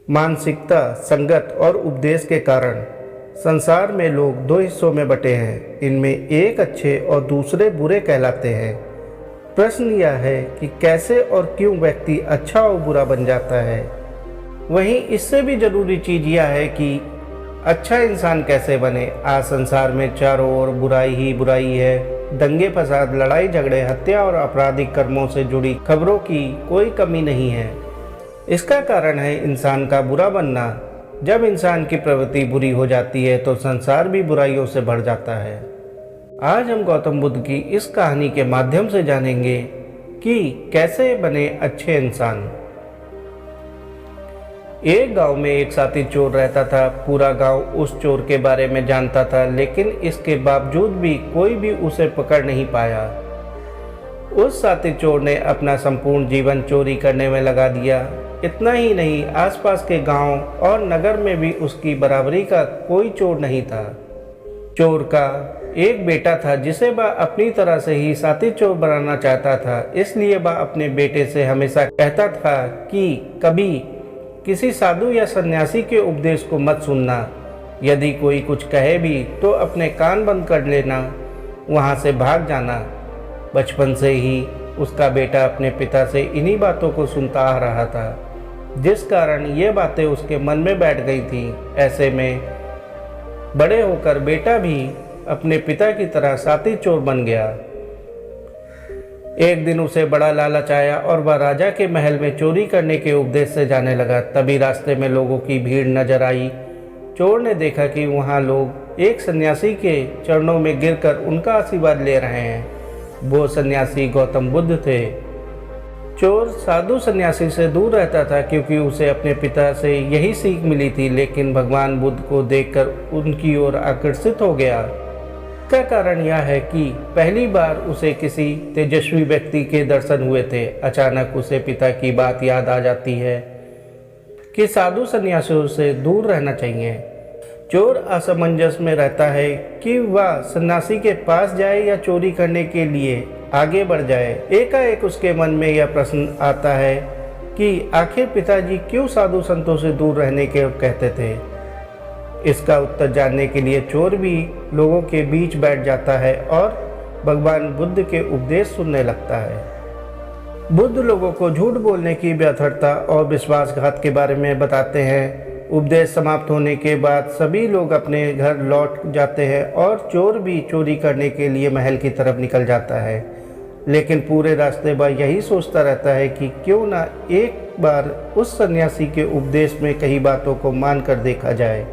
मानसिकता, संगत और उपदेश के कारण संसार में लोग दो हिस्सों में बटे हैं। इनमें एक अच्छे और दूसरे बुरे कहलाते हैं। प्रश्न यह है कि कैसे और क्यों व्यक्ति अच्छा और बुरा बन जाता है। वहीं इससे भी जरूरी चीज़ यह है कि अच्छा इंसान कैसे बने। आज संसार में चारों ओर बुराई ही बुराई है। दंगे फसाद, लड़ाई झगड़े, हत्या और आपराधिक कर्मों से जुड़ी खबरों की कोई कमी नहीं है। इसका कारण है इंसान का बुरा बनना। जब इंसान की प्रवृत्ति बुरी हो जाती है तो संसार भी बुराइयों से भर जाता है। आज हम गौतम बुद्ध की इस कहानी के माध्यम से जानेंगे कि कैसे बने अच्छे इंसान। एक गांव में एक साथी चोर रहता था। पूरा गांव उस चोर के बारे में जानता था, लेकिन इसके बावजूद भी कोई भी उसे पकड़ नहीं पाया। उस साथी चोर ने अपना संपूर्ण जीवन चोरी करने में लगा दिया। इतना ही नहीं, आसपास के गांव और नगर में भी उसकी बराबरी का कोई चोर नहीं था। चोर का एक बेटा था जिसे वह अपनी तरह से ही साथी चोर बनाना चाहता था। इसलिए वह अपने बेटे से हमेशा कहता था कि कभी किसी साधु या सन्यासी के उपदेश को मत सुनना। यदि कोई कुछ कहे भी तो अपने कान बंद कर लेना, वहाँ से भाग जाना। बचपन से ही उसका बेटा अपने पिता से इन्हीं बातों को सुनता आ रहा था, जिस कारण ये बातें उसके मन में बैठ गई थी। ऐसे में बड़े होकर बेटा भी अपने पिता की तरह साथी चोर बन गया। एक दिन उसे बड़ा लालच आया और वह राजा के महल में चोरी करने के उपदेश से जाने लगा। तभी रास्ते में लोगों की भीड़ नजर आई। चोर ने देखा कि वहाँ लोग एक सन्यासी के चरणों में गिरकर उनका आशीर्वाद ले रहे हैं। वो सन्यासी गौतम बुद्ध थे। चोर साधु सन्यासी से दूर रहता था क्योंकि उसे अपने पिता से यही सीख मिली थी, लेकिन भगवान बुद्ध को देखकर उनकी ओर आकर्षित हो गया। इसका कारण यह है कि पहली बार उसे किसी तेजस्वी व्यक्ति के दर्शन हुए थे। अचानक उसे पिता की बात याद आ जाती है कि साधु सन्यासियों से दूर रहना चाहिए। चोर असमंजस में रहता है कि वह सन्यासी के पास जाए या चोरी करने के लिए आगे बढ़ जाए। एकाएक उसके मन में यह प्रश्न आता है कि आखिर पिताजी क्यों साधु संतों से दूर रहने के कहते थे। इसका उत्तर जानने के लिए चोर भी लोगों के बीच बैठ जाता है और भगवान बुद्ध के उपदेश सुनने लगता है। बुद्ध लोगों को झूठ बोलने की व्यर्थता और विश्वासघात के बारे में बताते हैं। उपदेश समाप्त होने के बाद सभी लोग अपने घर लौट जाते हैं और चोर भी चोरी करने के लिए महल की तरफ निकल जाता है। लेकिन पूरे रास्ते वह यही सोचता रहता है कि क्यों ना एक बार उस सन्यासी के उपदेश में कई बातों को मान कर देखा जाए।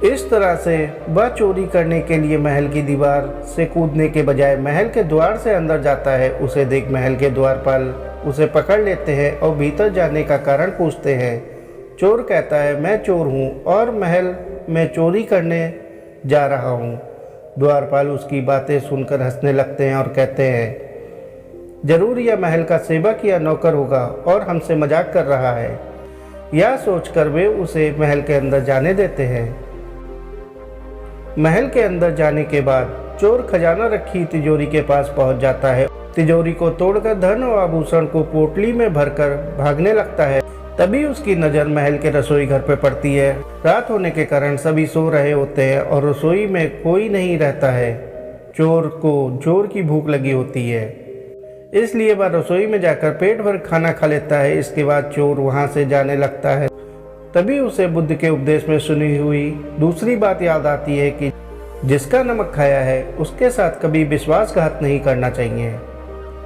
इस तरह से वह चोरी करने के लिए महल की दीवार से कूदने के बजाय महल के द्वार से अंदर जाता है। उसे देख महल के द्वारपाल उसे पकड़ लेते हैं और भीतर जाने का कारण पूछते हैं। चोर कहता है, मैं चोर हूँ और महल में चोरी करने जा रहा हूँ। द्वारपाल उसकी बातें सुनकर हंसने लगते हैं और कहते हैं, जरूर यह महल का सेवक या नौकर होगा और हमसे मजाक कर रहा है। यह सोचकर वे उसे महल के अंदर जाने देते हैं। महल के अंदर जाने के बाद चोर खजाना रखी तिजोरी के पास पहुंच जाता है। तिजोरी को तोड़कर धन और आभूषण को पोटली में भरकर भागने लगता है। तभी उसकी नज़र महल के रसोई घर पर पड़ती है। रात होने के कारण सभी सो रहे होते हैं और रसोई में कोई नहीं रहता है। चोर को जोर की भूख लगी होती है, इसलिए वह रसोई में जाकर पेट भर खाना खा लेता है। इसके बाद चोर वहां से जाने लगता है। तभी उसे बुद्ध के उपदेश में सुनी हुई दूसरी बात याद आती है कि जिसका नमक खाया है उसके साथ कभी विश्वासघात नहीं करना चाहिए।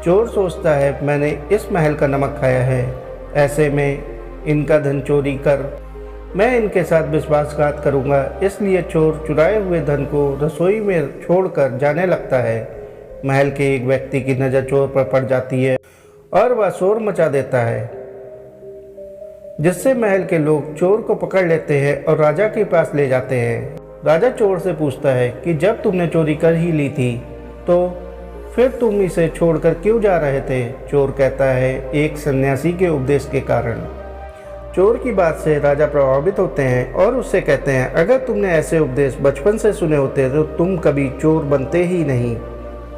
चोर सोचता है, मैंने इस महल का नमक खाया है, ऐसे में इनका धन चोरी कर मैं इनके साथ विश्वासघात करूंगा। इसलिए चोर चुराए हुए धन को रसोई में छोड़कर जाने लगता है। महल के एक व्यक्ति की नज़र चोर पर पड़ जाती है और वह शोर मचा देता है, जिससे महल के लोग चोर को पकड़ लेते हैं और राजा के पास ले जाते हैं। राजा चोर से पूछता है कि जब तुमने चोरी कर ही ली थी तो फिर तुम इसे छोड़कर क्यों जा रहे थे। चोर कहता है, एक सन्यासी के उपदेश के कारण। चोर की बात से राजा प्रभावित होते हैं और उससे कहते हैं, अगर तुमने ऐसे उपदेश बचपन से सुने होते तो तुम कभी चोर बनते ही नहीं।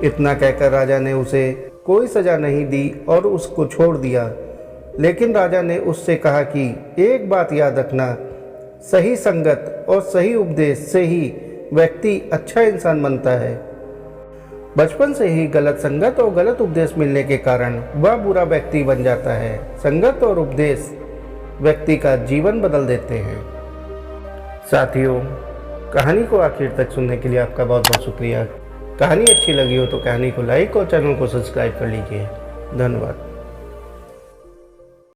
इतना कहकर राजा ने उसे कोई सजा नहीं दी और उसको छोड़ दिया। लेकिन राजा ने उससे कहा कि एक बात याद रखना, सही संगत और सही उपदेश से ही व्यक्ति अच्छा इंसान बनता है। बचपन से ही गलत संगत और गलत उपदेश मिलने के कारण वह बुरा व्यक्ति बन जाता है। संगत और उपदेश व्यक्ति का जीवन बदल देते हैं। साथियों, कहानी को आखिर तक सुनने के लिए आपका बहुत बहुत शुक्रिया। कहानी अच्छी लगी हो तो कहानी को लाइक और चैनल को सब्सक्राइब कर लीजिए। धन्यवाद।